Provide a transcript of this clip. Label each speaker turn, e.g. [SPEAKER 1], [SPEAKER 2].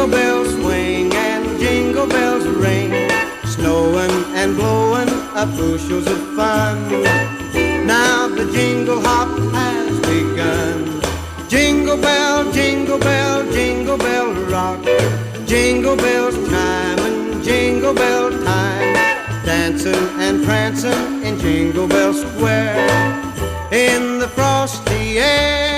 [SPEAKER 1] Jingle bells swing and jingle bells ring, snowing and blowing up bushels of fun. Now the jingle hop has begun. Jingle bell, jingle bell, jingle bell rock, jingle bells chiming, jingle bell time, dancing and prancing in Jingle Bell Square in the frosty air.